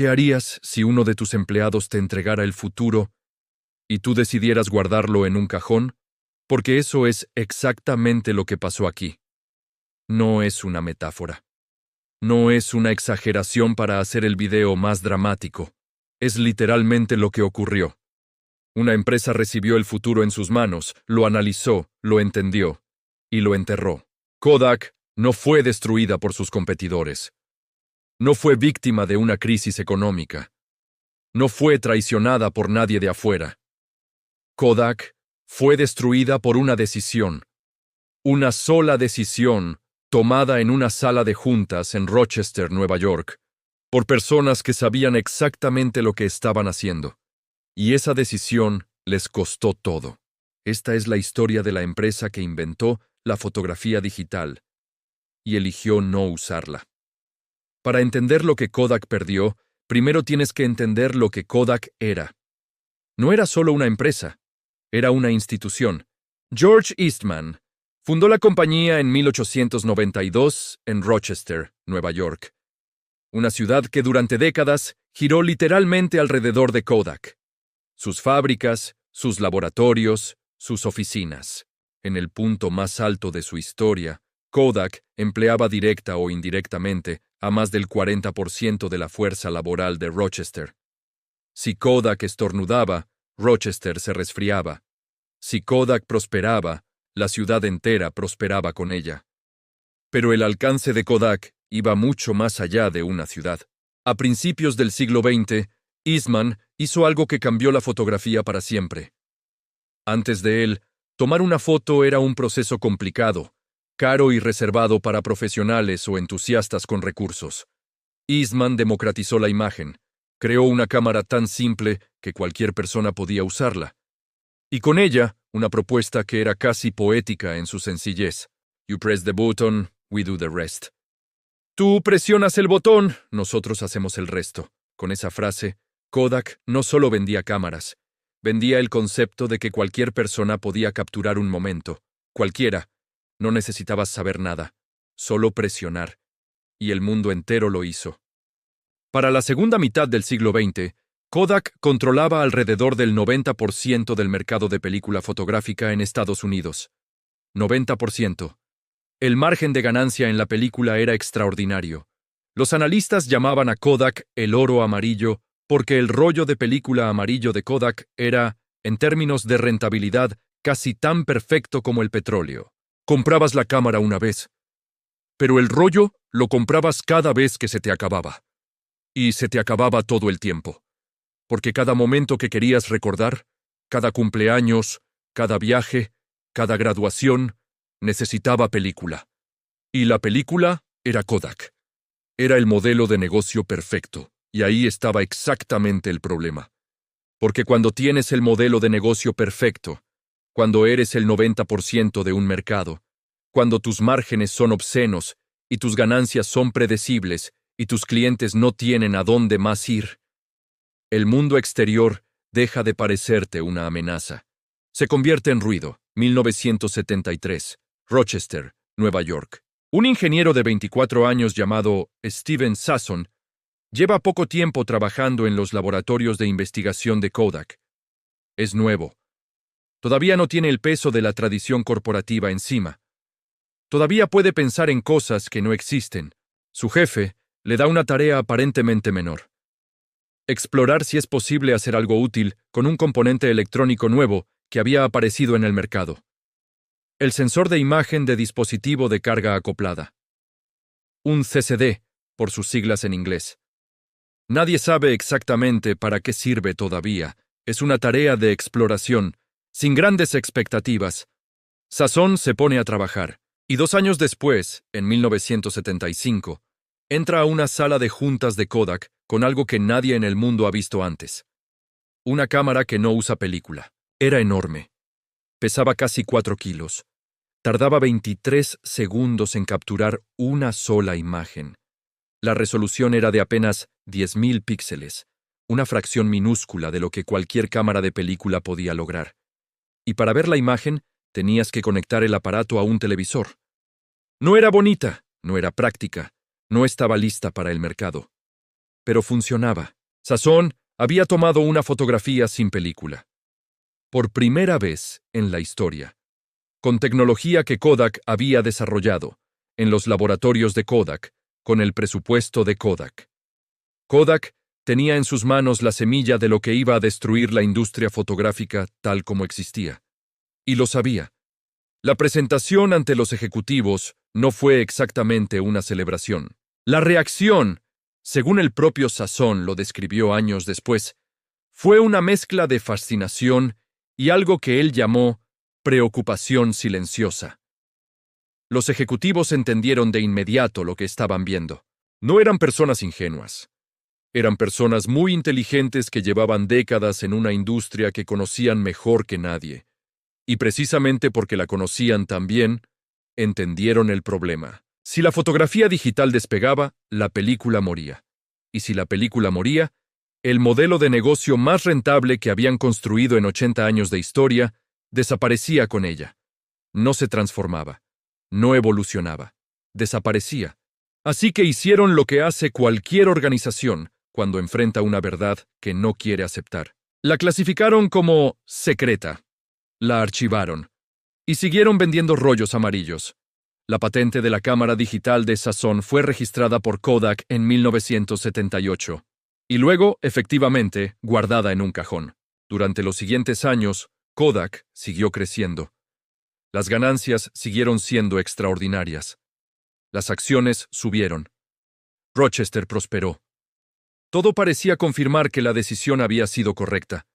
¿Qué harías si uno de tus empleados te entregara el futuro y tú decidieras guardarlo en un cajón? Porque eso es exactamente lo que pasó aquí. No es una metáfora. No es una exageración para hacer el video más dramático. Es literalmente lo que ocurrió. Una empresa recibió el futuro en sus manos, lo analizó, lo entendió y lo enterró. Kodak no fue destruida por sus competidores. No fue víctima de una crisis económica. No fue traicionada por nadie de afuera. Kodak fue destruida por una decisión. Una sola decisión tomada en una sala de juntas en Rochester, Nueva York, por personas que sabían exactamente lo que estaban haciendo. Y esa decisión les costó todo. Esta es la historia de la empresa que inventó la fotografía digital y eligió no usarla. Para entender lo que Kodak perdió, primero tienes que entender lo que Kodak era. No era solo una empresa, era una institución. George Eastman fundó la compañía en 1892 en Rochester, Nueva York, una ciudad que durante décadas giró literalmente alrededor de Kodak. Sus fábricas, sus laboratorios, sus oficinas. En el punto más alto de su historia, Kodak empleaba directa o indirectamente a más del 40% de la fuerza laboral de Rochester. Si Kodak estornudaba, Rochester se resfriaba. Si Kodak prosperaba, la ciudad entera prosperaba con ella. Pero el alcance de Kodak iba mucho más allá de una ciudad. A principios del siglo XX, Eastman hizo algo que cambió la fotografía para siempre. Antes de él, tomar una foto era un proceso complicado, caro y reservado para profesionales o entusiastas con recursos. Eastman democratizó la imagen, creó una cámara tan simple que cualquier persona podía usarla. Y con ella, una propuesta que era casi poética en su sencillez. You press the button, we do the rest. Tú presionas el botón, nosotros hacemos el resto. Con esa frase, Kodak no solo vendía cámaras, vendía el concepto de que cualquier persona podía capturar un momento. Cualquiera. No necesitabas saber nada, solo presionar. Y el mundo entero lo hizo. Para la segunda mitad del siglo XX, Kodak controlaba alrededor del 90% del mercado de película fotográfica en Estados Unidos. 90%. El margen de ganancia en la película era extraordinario. Los analistas llamaban a Kodak el oro amarillo porque el rollo de película amarillo de Kodak era, en términos de rentabilidad, casi tan perfecto como el petróleo. Comprabas la cámara una vez, pero el rollo lo comprabas cada vez que se te acababa. Y se te acababa todo el tiempo. Porque cada momento que querías recordar, cada cumpleaños, cada viaje, cada graduación, necesitaba película. Y la película era Kodak. Era el modelo de negocio perfecto, y ahí estaba exactamente el problema. Porque cuando tienes el modelo de negocio perfecto, cuando eres el 90% de un mercado, cuando tus márgenes son obscenos y tus ganancias son predecibles y tus clientes no tienen a dónde más ir, el mundo exterior deja de parecerte una amenaza. Se convierte en ruido. 1973. Rochester, Nueva York. Un ingeniero de 24 años llamado Steven Sasson lleva poco tiempo trabajando en los laboratorios de investigación de Kodak. Es nuevo. Todavía no tiene el peso de la tradición corporativa encima. Todavía puede pensar en cosas que no existen. Su jefe le da una tarea aparentemente menor. Explorar si es posible hacer algo útil con un componente electrónico nuevo que había aparecido en el mercado. El sensor de imagen de dispositivo de carga acoplada. Un CCD, por sus siglas en inglés. Nadie sabe exactamente para qué sirve todavía. Es una tarea de exploración, sin grandes expectativas. Sasson se pone a trabajar, y 2 años después, en 1975, entra a una sala de juntas de Kodak con algo que nadie en el mundo ha visto antes. Una cámara que no usa película. Era enorme. Pesaba casi 4 kilos. Tardaba 23 segundos en capturar una sola imagen. La resolución era de apenas 10.000 píxeles, una fracción minúscula de lo que cualquier cámara de película podía lograr. Y para ver la imagen, tenías que conectar el aparato a un televisor. No era bonita, no era práctica, no estaba lista para el mercado. pero funcionaba. Sazón había tomado una fotografía sin película. Por primera vez en la historia, con tecnología que Kodak había desarrollado, en los laboratorios de Kodak, con el presupuesto de Kodak. Kodak tenía en sus manos la semilla de lo que iba a destruir la industria fotográfica tal como existía. Y lo sabía. La presentación ante los ejecutivos no fue exactamente una celebración. La reacción, según el propio Sazón lo describió años después, fue una mezcla de fascinación y algo que él llamó preocupación silenciosa. Los ejecutivos entendieron de inmediato lo que estaban viendo. No eran personas ingenuas. Eran personas muy inteligentes que llevaban décadas en una industria que conocían mejor que nadie. Y precisamente porque la conocían tan bien, entendieron el problema. Si la fotografía digital despegaba, la película moría. Y si la película moría, el modelo de negocio más rentable que habían construido en 80 años de historia desaparecía con ella. No se transformaba. No evolucionaba. Desaparecía. Así que hicieron lo que hace cualquier organización cuando enfrenta una verdad que no quiere aceptar. La clasificaron como secreta. La archivaron. Y siguieron vendiendo rollos amarillos. La patente de la cámara digital de Sazón fue registrada por Kodak en 1978. Y luego, efectivamente, guardada en un cajón. Durante los siguientes años, Kodak siguió creciendo. Las ganancias siguieron siendo extraordinarias. Las acciones subieron. Rochester prosperó. Todo parecía confirmar que la decisión había sido correcta.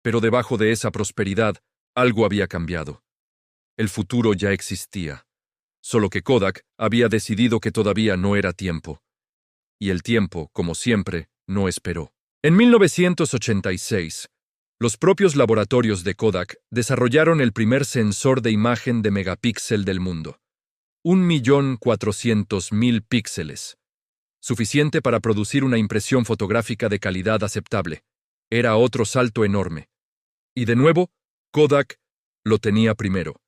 Pero debajo de esa prosperidad, algo había cambiado. El futuro ya existía. Solo que Kodak había decidido que todavía no era tiempo. Y el tiempo, como siempre, no esperó. En 1986, los propios laboratorios de Kodak desarrollaron el primer sensor de imagen de megapíxel del mundo. 1.400.000 píxeles. Suficiente para producir una impresión fotográfica de calidad aceptable. Era otro salto enorme. Y de nuevo, Kodak lo tenía primero.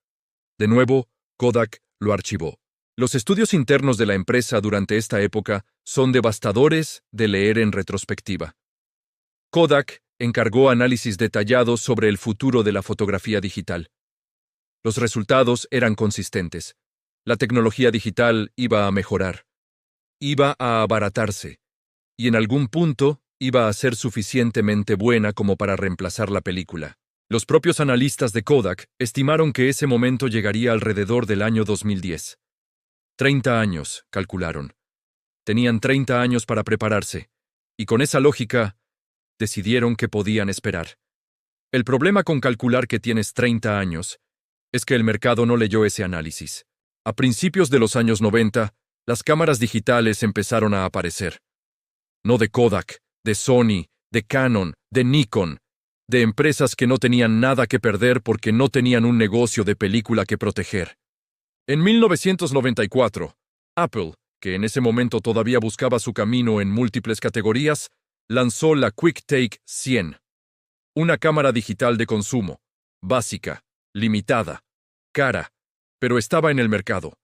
De nuevo, Kodak lo archivó. Los estudios internos de la empresa durante esta época son devastadores de leer en retrospectiva. Kodak encargó análisis detallados sobre el futuro de la fotografía digital. Los resultados eran consistentes. La tecnología digital iba a mejorar. Iba a abaratarse. Y en algún punto iba a ser suficientemente buena como para reemplazar la película. Los propios analistas de Kodak estimaron que ese momento llegaría alrededor del año 2010. 30 años, calcularon. Tenían 30 años para prepararse, y con esa lógica, decidieron que podían esperar. El problema con calcular que tienes 30 años es que el mercado no leyó ese análisis. A principios de los años 90, las cámaras digitales empezaron a aparecer. No de Kodak, de Sony, de Canon, de Nikon, de empresas que no tenían nada que perder porque no tenían un negocio de película que proteger. En 1994, Apple, que en ese momento todavía buscaba su camino en múltiples categorías, lanzó la QuickTake 100. Una cámara digital de consumo, básica, limitada, cara, pero estaba en el mercado.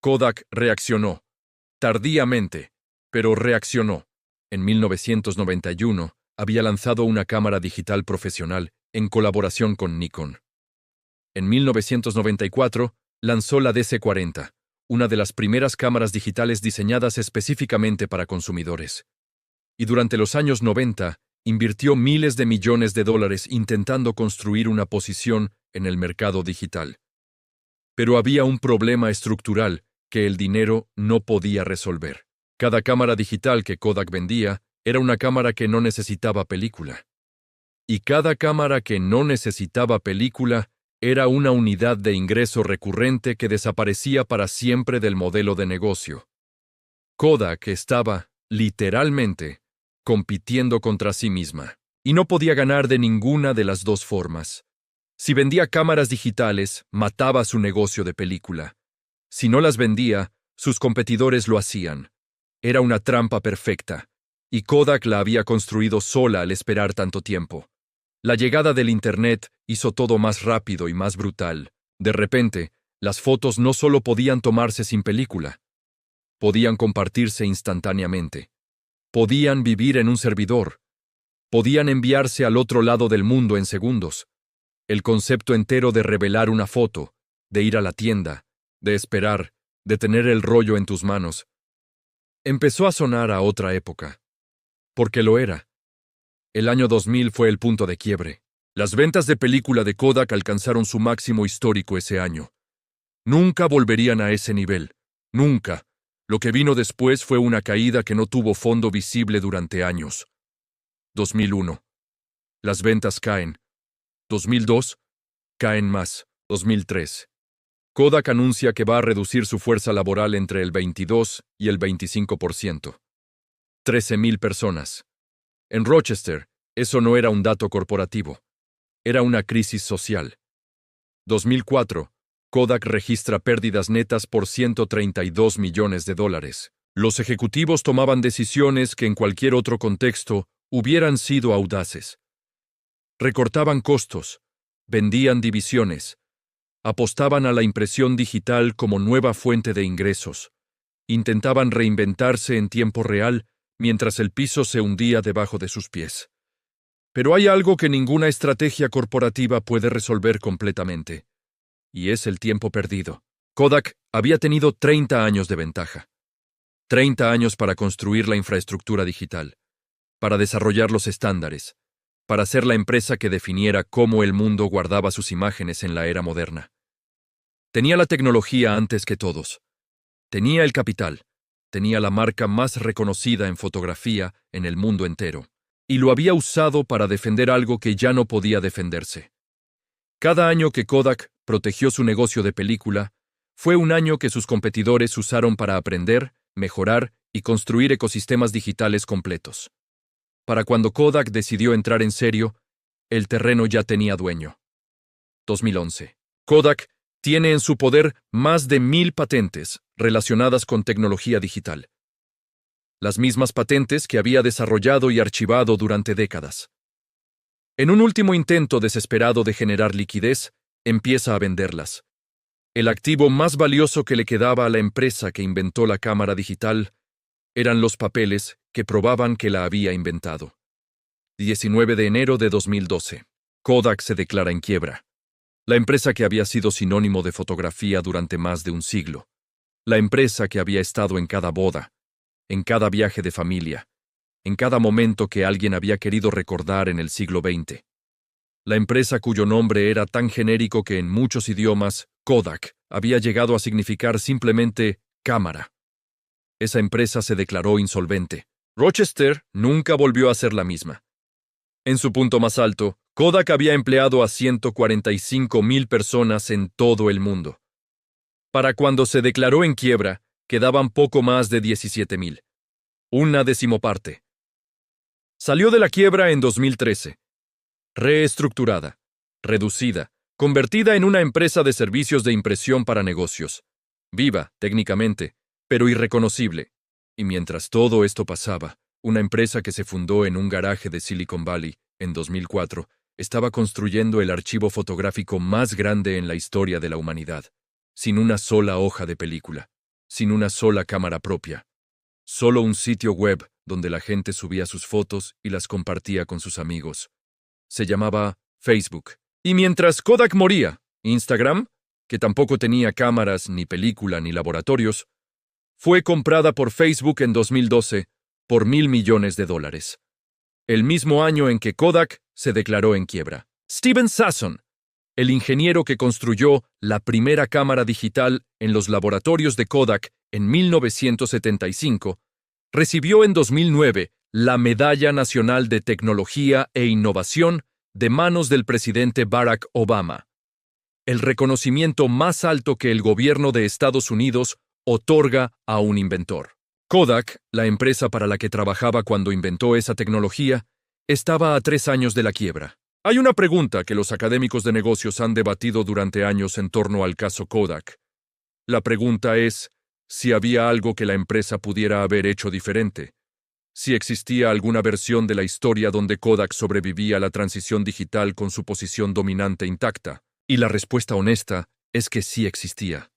Kodak reaccionó. Tardíamente, pero reaccionó. En 1991, había lanzado una cámara digital profesional en colaboración con Nikon. En 1994, lanzó la DC-40, una de las primeras cámaras digitales diseñadas específicamente para consumidores. Y durante los años 90, invirtió miles de millones de dólares intentando construir una posición en el mercado digital. Pero había un problema estructural que el dinero no podía resolver. Cada cámara digital que Kodak vendía era una cámara que no necesitaba película. Y cada cámara que no necesitaba película era una unidad de ingreso recurrente que desaparecía para siempre del modelo de negocio. Kodak estaba, literalmente, compitiendo contra sí misma, y no podía ganar de ninguna de las dos formas. Si vendía cámaras digitales, mataba su negocio de película. Si no las vendía, sus competidores lo hacían. Era una trampa perfecta, y Kodak la había construido sola al esperar tanto tiempo. La llegada del Internet hizo todo más rápido y más brutal. De repente, las fotos no solo podían tomarse sin película, podían compartirse instantáneamente. Podían vivir en un servidor. Podían enviarse al otro lado del mundo en segundos. El concepto entero de revelar una foto, de ir a la tienda, de esperar, de tener el rollo en tus manos, empezó a sonar a otra época. Porque lo era. El año 2000 fue el punto de quiebre. Las ventas de película de Kodak alcanzaron su máximo histórico ese año. Nunca volverían a ese nivel. Nunca. Lo que vino después fue una caída que no tuvo fondo visible durante años. 2001. Las ventas caen. 2002. Caen más. 2003. Kodak anuncia que va a reducir su fuerza laboral entre el 22 y el 25%. 13,000 personas. En Rochester, eso no era un dato corporativo. Era una crisis social. 2004. Kodak registra pérdidas netas por $132 millones. Los ejecutivos tomaban decisiones que en cualquier otro contexto hubieran sido audaces. Recortaban costos, vendían divisiones, apostaban a la impresión digital como nueva fuente de ingresos, intentaban reinventarse en tiempo real mientras el piso se hundía debajo de sus pies. Pero hay algo que ninguna estrategia corporativa puede resolver completamente, y es el tiempo perdido. Kodak había tenido 30 años de ventaja. 30 años para construir la infraestructura digital, para desarrollar los estándares, para ser la empresa que definiera cómo el mundo guardaba sus imágenes en la era moderna. Tenía la tecnología antes que todos. Tenía el capital. Tenía la marca más reconocida en fotografía en el mundo entero. Y lo había usado para defender algo que ya no podía defenderse. Cada año que Kodak protegió su negocio de película, fue un año que sus competidores usaron para aprender, mejorar y construir ecosistemas digitales completos. Para cuando Kodak decidió entrar en serio, el terreno ya tenía dueño. 2011. Kodak tiene en su poder más de 1,000 patentes relacionadas con tecnología digital. Las mismas patentes que había desarrollado y archivado durante décadas. En un último intento desesperado de generar liquidez, empieza a venderlas. El activo más valioso que le quedaba a la empresa que inventó la cámara digital eran los papeles que probaban que la había inventado. 19 de enero de 2012. Kodak se declara en quiebra. La empresa que había sido sinónimo de fotografía durante más de un siglo. La empresa que había estado en cada boda, en cada viaje de familia, en cada momento que alguien había querido recordar en el siglo XX. La empresa cuyo nombre era tan genérico que en muchos idiomas, Kodak, había llegado a significar simplemente cámara. Esa empresa se declaró insolvente. Rochester nunca volvió a ser la misma. En su punto más alto, Kodak había empleado a 145,000 personas en todo el mundo. Para cuando se declaró en quiebra, quedaban poco más de 17,000. Una decimoparte. Salió de la quiebra en 2013. Reestructurada, reducida, convertida en una empresa de servicios de impresión para negocios. Viva, técnicamente, pero irreconocible. Y mientras todo esto pasaba, una empresa que se fundó en un garaje de Silicon Valley, en 2004, estaba construyendo el archivo fotográfico más grande en la historia de la humanidad, sin una sola hoja de película, sin una sola cámara propia. Solo un sitio web donde la gente subía sus fotos y las compartía con sus amigos. Se llamaba Facebook. Y mientras Kodak moría, Instagram, que tampoco tenía cámaras, ni película, ni laboratorios, fue comprada por Facebook en 2012 por $1,000 millones. El mismo año en que Kodak se declaró en quiebra. Steven Sasson, el ingeniero que construyó la primera cámara digital en los laboratorios de Kodak en 1975, recibió en 2009 la Medalla Nacional de Tecnología e Innovación de manos del presidente Barack Obama, el reconocimiento más alto que el gobierno de Estados Unidos otorga a un inventor. Kodak, la empresa para la que trabajaba cuando inventó esa tecnología, estaba a 3 años de la quiebra. Hay una pregunta que los académicos de negocios han debatido durante años en torno al caso Kodak. La pregunta es si había algo que la empresa pudiera haber hecho diferente, si existía alguna versión de la historia donde Kodak sobrevivía a la transición digital con su posición dominante intacta, y la respuesta honesta es que sí existía.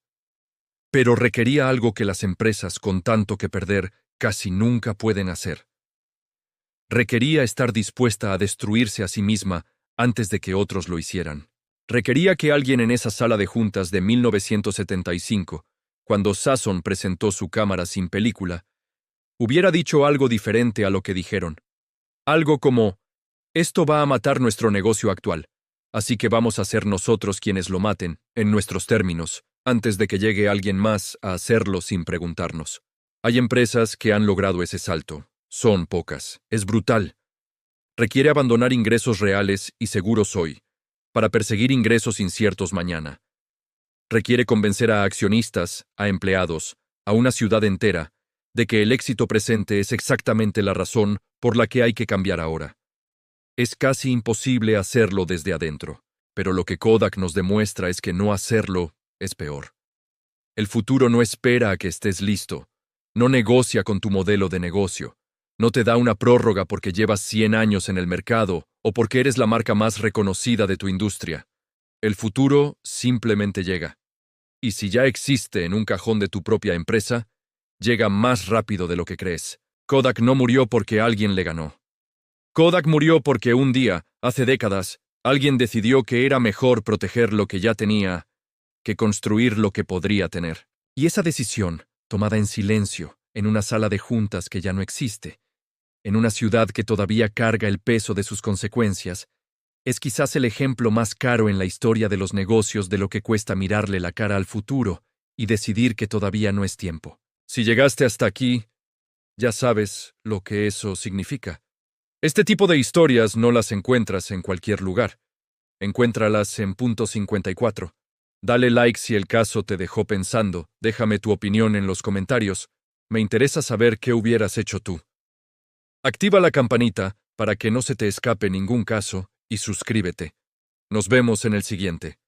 Pero requería algo que las empresas con tanto que perder casi nunca pueden hacer: Requería estar dispuesta a destruirse a sí misma antes de que otros lo hicieran. Requería que alguien en esa sala de juntas de 1975, cuando Sasson presentó su cámara sin película, hubiera dicho algo diferente a lo que dijeron. Algo como, esto va a matar nuestro negocio actual, así que vamos a ser nosotros quienes lo maten, en nuestros términos, antes de que llegue alguien más a hacerlo sin preguntarnos. Hay empresas que han logrado ese salto. Son pocas. Es brutal. Requiere abandonar ingresos reales y seguros hoy, para perseguir ingresos inciertos mañana. Requiere convencer a accionistas, a empleados, a una ciudad entera, de que el éxito presente es exactamente la razón por la que hay que cambiar ahora. Es casi imposible hacerlo desde adentro, pero lo que Kodak nos demuestra es que no hacerlo es peor. El futuro no espera a que estés listo, no negocia con tu modelo de negocio, no te da una prórroga porque llevas 100 años en el mercado o porque eres la marca más reconocida de tu industria. El futuro simplemente llega. Y si ya existe en un cajón de tu propia empresa, llega más rápido de lo que crees. Kodak no murió porque alguien le ganó. Kodak murió porque un día, hace décadas, alguien decidió que era mejor proteger lo que ya tenía que construir lo que podría tener. Y esa decisión, tomada en silencio, en una sala de juntas que ya no existe, en una ciudad que todavía carga el peso de sus consecuencias, es quizás el ejemplo más caro en la historia de los negocios de lo que cuesta mirarle la cara al futuro y decidir que todavía no es tiempo. Si llegaste hasta aquí, ya sabes lo que eso significa. Este tipo de historias no las encuentras en cualquier lugar. Encuéntralas en Punto 54. Dale like si el caso te dejó pensando, déjame tu opinión en los comentarios. Me interesa saber qué hubieras hecho tú. Activa la campanita para que no se te escape ningún caso y suscríbete. Nos vemos en el siguiente.